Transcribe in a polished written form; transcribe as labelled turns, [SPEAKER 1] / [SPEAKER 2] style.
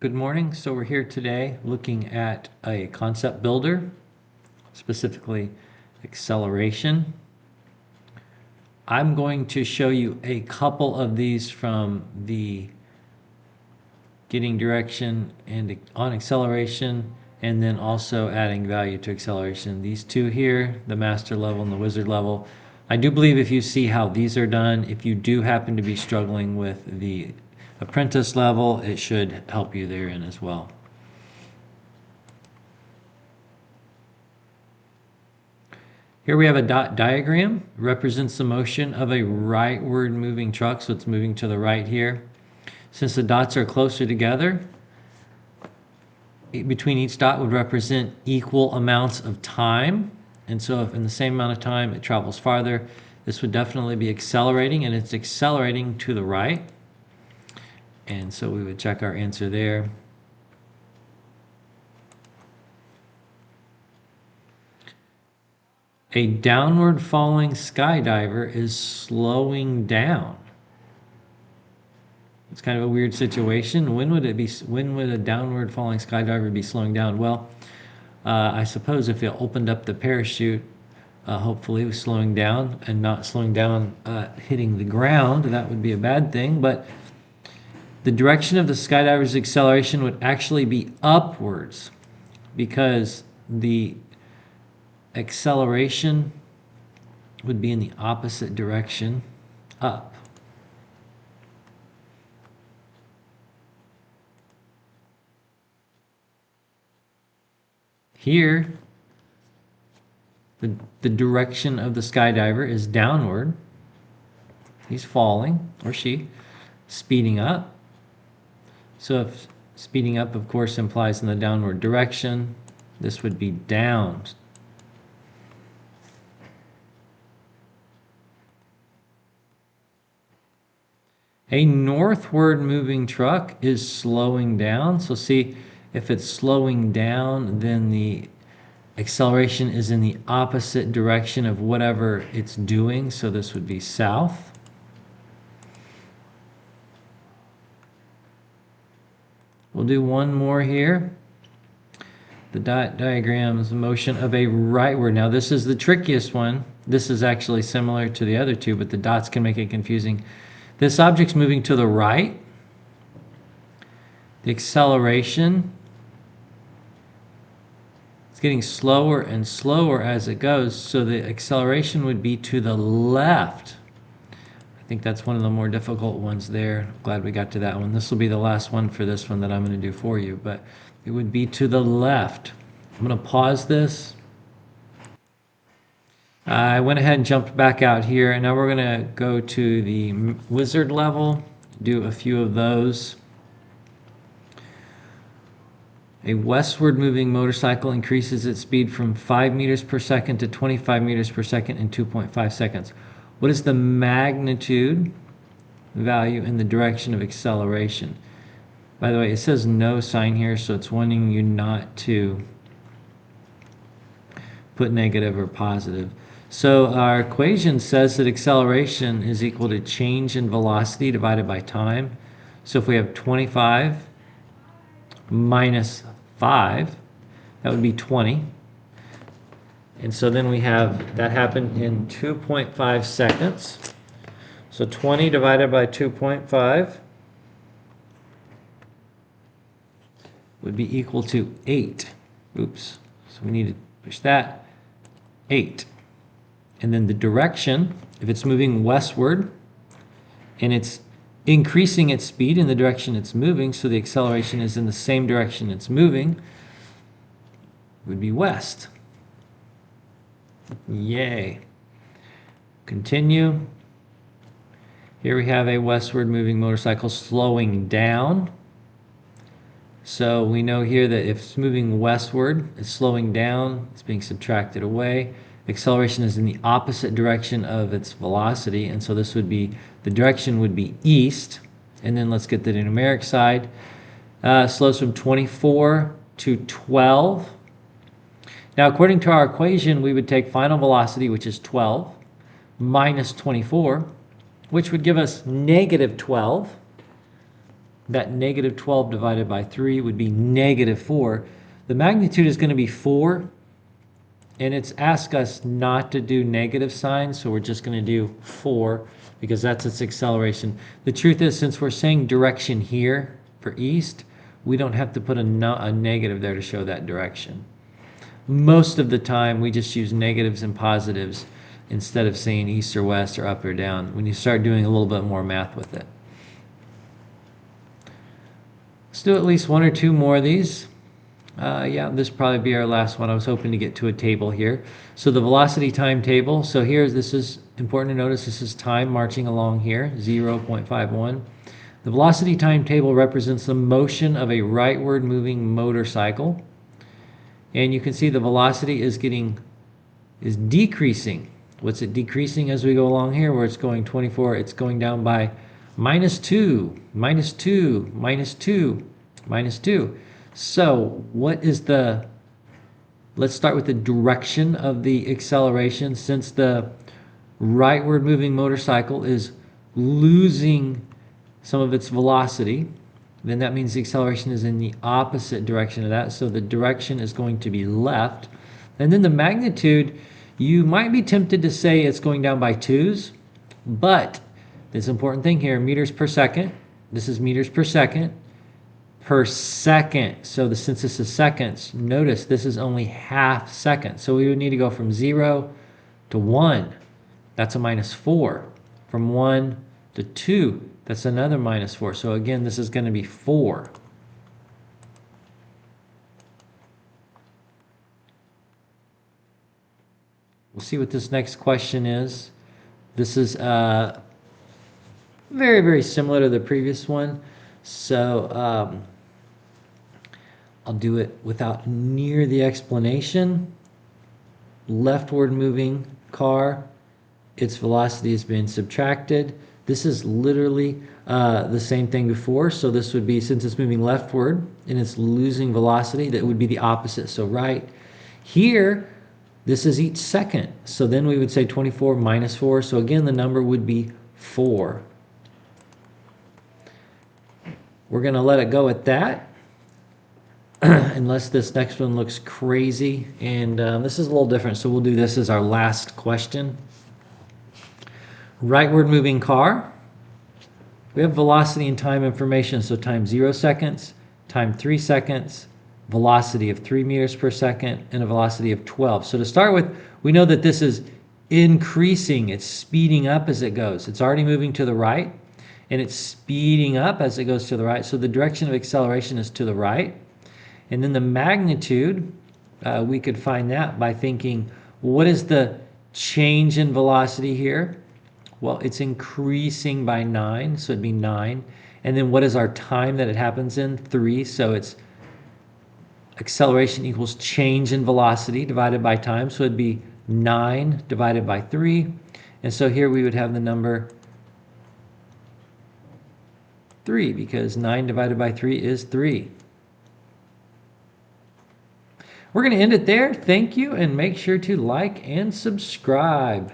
[SPEAKER 1] Good morning. So we're here today looking at a concept builder, specifically acceleration. I'm going to show you a couple of these from the getting direction and on acceleration, and then also adding value to acceleration. These two here, the master level and the wizard level. I do believe if you see how these are done, if you do happen to be struggling with the apprentice level, it should help you therein as well. Here we have a dot diagram. It represents the motion of a rightward moving truck, so it's moving to the right here. Since the dots are closer together, between each dot would represent equal amounts of time. And so if in the same amount of time it travels farther, this would definitely be accelerating, and it's accelerating to the right. And so we would check our answer there. A downward falling skydiver is slowing down. It's kind of a weird situation. When would a downward falling skydiver be slowing down? Well, I suppose if it opened up the parachute, hopefully it was slowing down and not slowing down hitting the ground. That would be a bad thing, but the direction of the skydiver's acceleration would actually be upwards because the acceleration would be in the opposite direction, up. Here, the direction of the skydiver is downward. He's falling, or she, speeding up. So if speeding up, of course, implies in the downward direction, this would be down. A northward moving truck is slowing down. So see, if it's slowing down, then the acceleration is in the opposite direction of whatever it's doing. So this would be south. We'll do one more here. The dot diagram is the motion of a rightward. Now this is the trickiest one. This is actually similar to the other two, but the dots can make it confusing. This object's moving to the right. The acceleration is getting slower and slower as it goes, so the acceleration would be to the left. I think that's one of the more difficult ones there. Glad we got to that one. This will be the last one for this one that I'm going to do for you, but it would be to the left. I'm going to pause this. I went ahead and jumped back out here, and now we're going to go to the wizard level, do a few of those. A westward moving motorcycle increases its speed from 5 meters per second to 25 meters per second in 2.5 seconds. What is the magnitude value in the direction of acceleration? By the way, it says no sign here, so it's wanting you not to put negative or positive. So our equation says that acceleration is equal to change in velocity divided by time. So if we have 25 minus 5, that would be 20. And so then we have, that happened in 2.5 seconds. So 20 divided by 2.5 would be equal to 8. Oops, so we need to push that, 8. And then the direction, if it's moving westward and it's increasing its speed in the direction it's moving, so the acceleration is in the same direction it's moving, would be west. Yay. Continue. Here we have a westward moving motorcycle slowing down. So we know here that if it's moving westward, it's slowing down, it's being subtracted away. Acceleration is in the opposite direction of its velocity, and so this would be, the direction would be east. And then let's get to the numeric side. Slows from 24 to 12. Now, according to our equation, we would take final velocity, which is 12, minus 24, which would give us negative 12. that negative 12 divided by 3 would be negative 4. The magnitude is going to be 4, and it's asked us not to do negative signs, so we're just going to do 4 because that's its acceleration. The truth is, since we're saying direction here for east, we don't have to put a negative there to show that direction. Most of the time, we just use negatives and positives instead of saying east or west or up or down when you start doing a little bit more math with it. Let's do at least one or two more of these. Yeah, this will probably be our last one. I was hoping to get to a table here. So the velocity time table. So here, this is important to notice, this is time marching along here, 0.51. The velocity time table represents the motion of a rightward moving motorcycle. And you can see the velocity is decreasing. What's it decreasing as we go along here? Where it's going 24, it's going down by -2, -2, -2, -2. So what is let's start with the direction of the acceleration. Since the rightward moving motorcycle is losing some of its velocity, then that means the acceleration is in the opposite direction of that. So the direction is going to be left. And then the magnitude, you might be tempted to say it's going down by 2s, but this important thing here, meters per second, this is meters per second. So since this is seconds, notice this is only half second. So we would need to go from 0 to 1. That's a -4. From 1 to 2, that's another -4. So again, this is going to be 4. We'll see what this next question is. This is very, very similar to the previous one. So I'll do it without near the explanation. Leftward moving car, its velocity is being subtracted. This is literally the same thing before. So this would be, since it's moving leftward and it's losing velocity, that would be the opposite. So right here, this is each second. So then we would say 24 minus 4. So again, the number would be 4. We're going to let it go at that. Unless this next one looks crazy. And this is a little different. So we'll do this as our last question. Rightward moving car. We have velocity and time information. So time 0 seconds, time 3 seconds, velocity of 3 meters per second, and a velocity of 12. So to start with, we know that this is increasing. It's speeding up as it goes. It's already moving to the right, and it's speeding up as it goes to the right. So the direction of acceleration is to the right. And then the magnitude, we could find that by thinking, what is the change in velocity here? Well, it's increasing by 9, so it'd be 9. And then what is our time that it happens in? 3. So it's acceleration equals change in velocity divided by time. So it'd be 9 divided by 3. And so here we would have the number 3, because 9 divided by 3 is 3. We're going to end it there. Thank you, and make sure to like and subscribe.